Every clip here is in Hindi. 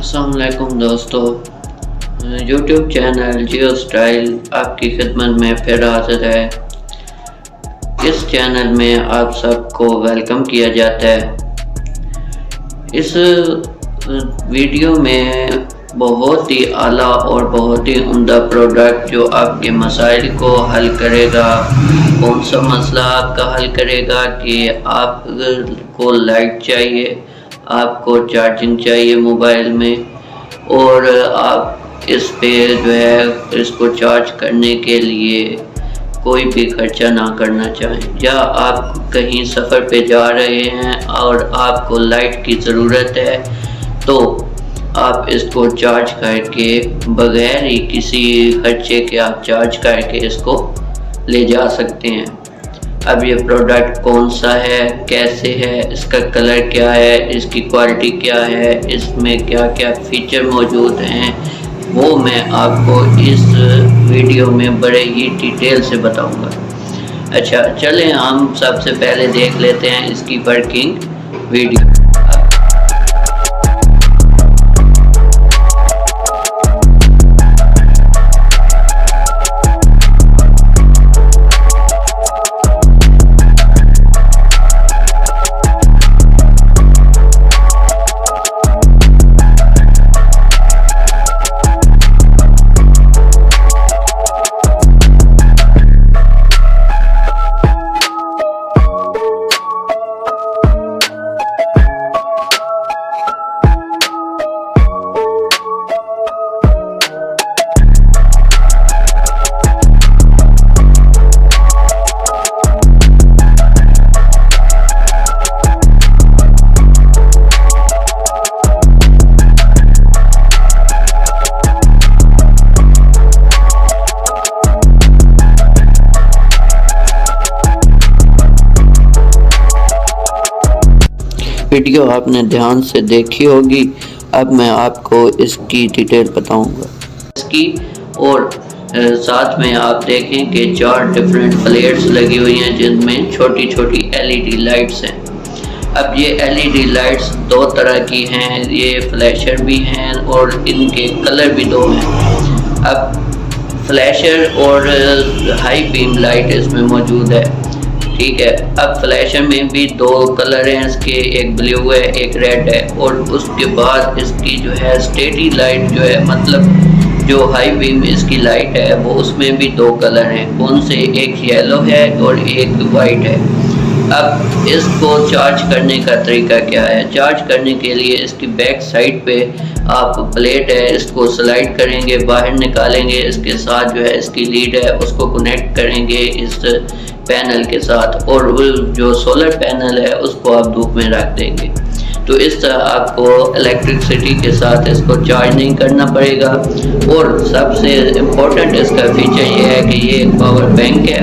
अस्सलाम वालेकुम दोस्तों, यूट्यूब चैनल जियो स्टाइल आपकी खिदमत में फिर हाजिर है। इस चैनल में आप सबको वेलकम किया जाता है। इस वीडियो में बहुत ही आला और बहुत ही उम्दा प्रोडक्ट जो आपके मसाइल को हल करेगा। कौन सा मसला आपका हल करेगा कि आपको लाइट चाहिए, आपको चार्जिंग चाहिए मोबाइल में, और आप इस पे जो है इसको चार्ज करने के लिए कोई भी खर्चा ना करना चाहें, या आप कहीं सफ़र पे जा रहे हैं और आपको लाइट की ज़रूरत है, तो आप इसको चार्ज करके बगैर ही किसी खर्चे के आप चार्ज करके इसको ले जा सकते हैं। अब ये प्रोडक्ट कौन सा है, कैसे है, इसका कलर क्या है, इसकी क्वालिटी क्या है, इसमें क्या क्या फीचर मौजूद हैं, वो मैं आपको इस वीडियो में बड़े ही डिटेल से बताऊंगा। अच्छा, चलें हम सबसे पहले देख लेते हैं इसकी वर्किंग वीडियो। वीडियो आपने ध्यान से देखी होगी। अब मैं आपको इसकी डिटेल बताऊंगा इसकी, और साथ में आप देखें कि 4 डिफरेंट प्लेट्स लगी हुई हैं जिनमें छोटी छोटी LED लाइट्स हैं। अब ये LED लाइट्स 2 तरह की हैं, ये फ्लैशर भी हैं और इनके कलर भी 2 हैं। अब फ्लैशर और हाई बीम लाइट इसमें मौजूद है, ठीक है। अब फ्लैशर में भी 2 कलर हैं इसके, एक ब्लू है एक रेड है, और उसके बाद इसकी जो है स्टेडी लाइट जो है, मतलब जो हाई बीम इसकी लाइट है, वो उसमें भी 2 कलर हैं। कौन से? एक येलो है और एक वाइट है। अब इसको चार्ज करने का तरीका क्या है? चार्ज करने के लिए इसकी बैक साइड पे आप प्लेट है, इसको स्लाइड करेंगे, बाहर निकालेंगे, इसके साथ जो है इसकी लीड है उसको कनेक्ट करेंगे इस पैनल के साथ, और जो सोलर पैनल है उसको आप धूप में रख देंगे। तो इस तरह आपको इलेक्ट्रिसिटी के साथ इसको चार्ज नहीं करना पड़ेगा। और सबसे इम्पोर्टेंट इसका फीचर ये है कि ये एक पावर बैंक है।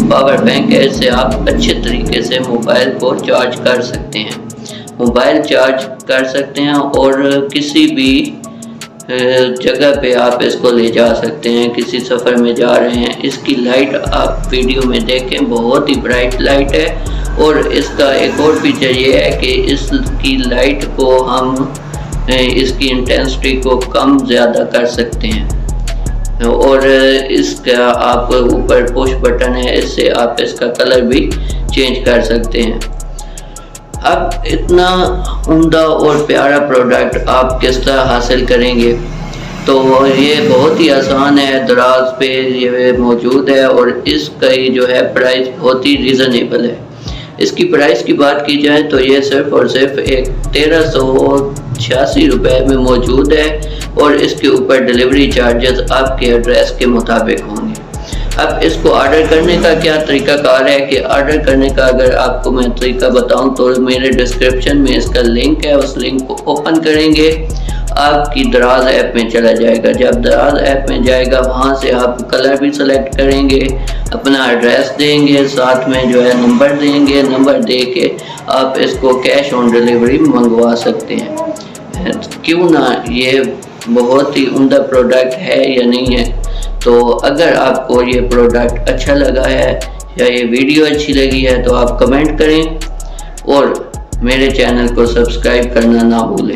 पावर बैंक है, इससे आप अच्छे तरीके से मोबाइल को चार्ज कर सकते हैं, मोबाइल चार्ज कर सकते हैं, और किसी भी जगह पे आप इसको ले जा सकते हैं। किसी सफ़र में जा रहे हैं, इसकी लाइट आप वीडियो में देखें, बहुत ही ब्राइट लाइट है। और इसका एक और फीचर ये है कि इसकी लाइट को हम इसकी इंटेंसिटी को कम ज़्यादा कर सकते हैं, और इसका आप ऊपर पुश बटन है, इससे आप इसका कलर भी चेंज कर सकते हैं। अब इतना उम्दा और प्यारा प्रोडक्ट आप किस तरह हासिल करेंगे? तो ये बहुत ही आसान है, दराज पे ये मौजूद है, और इसका जो है प्राइस बहुत ही रीज़नेबल है। इसकी प्राइस की बात की जाए तो ये सिर्फ़ और सिर्फ एक 1386 रुपये में मौजूद है, और इसके ऊपर डिलीवरी चार्जेस आपके एड्रेस के मुताबिक होंगे। अब इसको ऑर्डर करने का क्या तरीकाकार है कि ऑर्डर करने का अगर आपको मैं तरीका बताऊं तो मेरे डिस्क्रिप्शन में इसका लिंक है, उस लिंक को ओपन करेंगे, आपकी दराज ऐप में चला जाएगा। जब दराज ऐप में जाएगा, वहां से आप कलर भी सेलेक्ट करेंगे, अपना एड्रेस देंगे, साथ में जो है नंबर देंगे, नंबर दे के आप इसको कैश ऑन डिलीवरी मंगवा सकते हैं। क्यों ना, ये बहुत ही उम्दा प्रोडक्ट है या नहीं है? तो अगर आपको ये प्रोडक्ट अच्छा लगा है या ये वीडियो अच्छी लगी है तो आप कमेंट करें और मेरे चैनल को सब्सक्राइब करना ना भूलें।